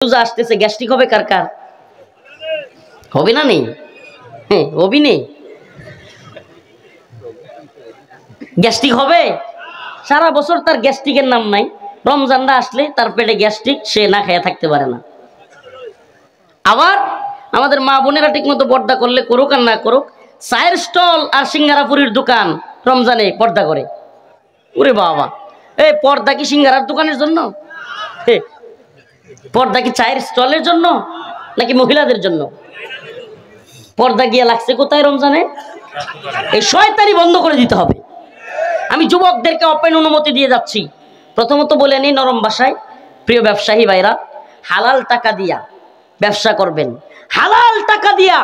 রোজা আসতেছে, গ্যাস্ট্রিক হবে কার কার? হবে না? নেই? হ্যাঁ, হবি নেই, গ্যাস্ট্রিক হবে। সারা বছর তার গ্যাস্ট্রিকের নাম নাই, রমজানটা আসলে তার পেটে গ্যাস্ট্রিক, সে না খেয়ে থাকতে পারে না। আবার আমাদের মা বোনেরা ঠিক মতো পর্দা করলে করুক আর না করুক, চায়ের স্টল আর সিঙ্গারাপুরির দোকান রমজানে পর্দা করে। ওরে বাবা, এই পর্দা কি সিঙ্গারার দোকানের জন্য? পর্দা কি চায়ের স্টলের জন্য নাকি মহিলাদের জন্য? পর্দা গিয়া লাগছে কোথায় রমজানে? এই শয়তানি বন্ধ করে দিতে হবে। আমি যুবকদেরকে ওপেন অনুমতি দিয়ে যাচ্ছি। প্রথমত বলে নিই নরম ভাষায়, প্রিয় ব্যবসায়ী ভাইরা, হালাল টাকা দিয়া ব্যবসা করবেন। হালাল টাকা দিয়া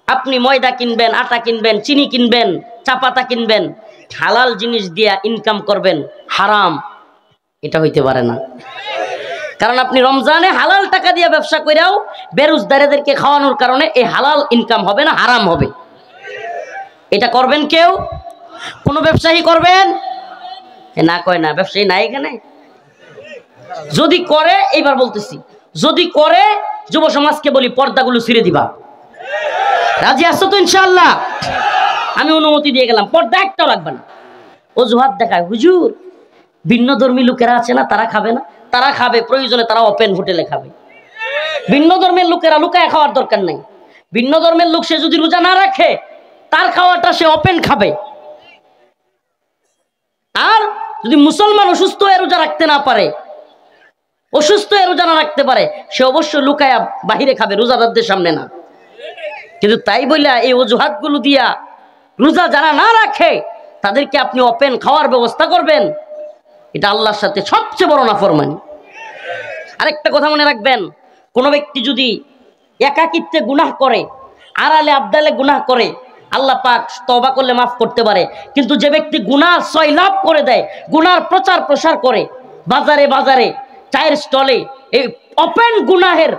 আপনি ময়দা কিনবেন, আটা কিনবেন, চিনি কিনবেন, চা পাতা কিনবেন, হালাল জিনিস দিয়া ইনকাম করবেন। হারাম এটা হইতে পারে না। কারণ আপনি রমজানে হালাল টাকা দিয়ে ব্যবসা করেও বেরোজগারদেরকে খাওয়ানোর কারণে এই হালাল ইনকাম হবে না, হারাম হবে। এটা করবেন কেউ? কোন ব্যবসায়ী করবেন? না কয় না, ব্যবসায়ী নাই এখানে। যদি করে, এইবার বলতেছি, যদি করে যুব সমাজকে বলি পর্দাগুলো ছিঁড়ে দিবা। রাজি আসছো তো? ইনশাআল্লাহ আমি অনুমতি দিয়ে গেলাম, পর্দা একটাও লাগবে না। অজুহাত দেখায়, হুজুর ভিন্ন ধর্মী লোকেরা আছে না, তারা খাবে না। তারা খাবে, প্রয়োজনে তারা ওপেন হোটেলে খাবে। ভিন্ন ধর্মের লোকেরা লুকায় খাওয়ার দরকার নাই। ভিন্ন ধর্মের লোক সে যদি রোজা না রাখে, তার খাওয়াটা সে ওপেন খাবে। আর যদি মুসলমান অসুস্থ হয়ে রোজা রাখতে না পারে, অসুস্থ হয়ে রোজা না রাখতে পারে, সে অবশ্যই লুকায়া বাহিরে খাবে, রোজাদারদের সামনে না। কিন্তু তাই বলে এই অজুহাতগুলো দিয়া রোজা যারা না রাখে তাদেরকে আপনি ওপেন খাওয়ার ব্যবস্থা করবেন, এটা আল্লাহর সাথে সবচেয়ে বড় নাফরমানি। আরেকটা কথা মনে রাখবেন, কোনো ব্যক্তি যদি একাকিত্বে গুনাহ করে, আড়ালে আবদালে গুনাহ করে, আল্লাহ পাক তওবা করলে মাফ করতে পারে। কিন্তু যে ব্যক্তি গুনাহ সয়লাভ করে দেয়, গুনার প্রচার প্রসার করে, বাজারে বাজারে, চায়ের স্টলে, এই ওপেন গুনাহের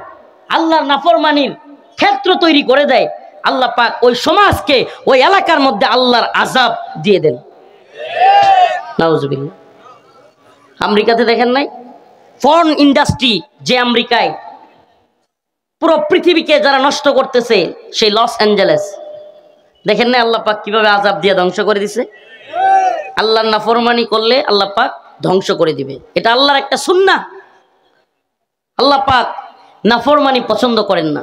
আল্লাহর নাফরমানির ক্ষেত্র তৈরি করে দেয়, আল্লাহ পাক ওই সমাজকে, ওই এলাকার মধ্যে আল্লাহর আযাব দিয়ে দেন। নাউজুবিল্লাহ। আমেরিকাতে দেখেন নাই ফরেন ইন্ডাস্ট্রি, যে আমেরিকায় পুরো পৃথিবীকে যারা নষ্ট করতেছে, সেই লস অ্যাঞ্জেলেস দেখেন না আল্লাহ পাক কিভাবে আযাব দিয়ে ধ্বংস করে দিছে। আল্লাহর নাফরমানি করলে আল্লাহ পাক ধ্বংস করে দিবে, এটা আল্লাহর একটা সুন্নাহ। আল্লাহ পাক নাফরমানি পছন্দ করেন না।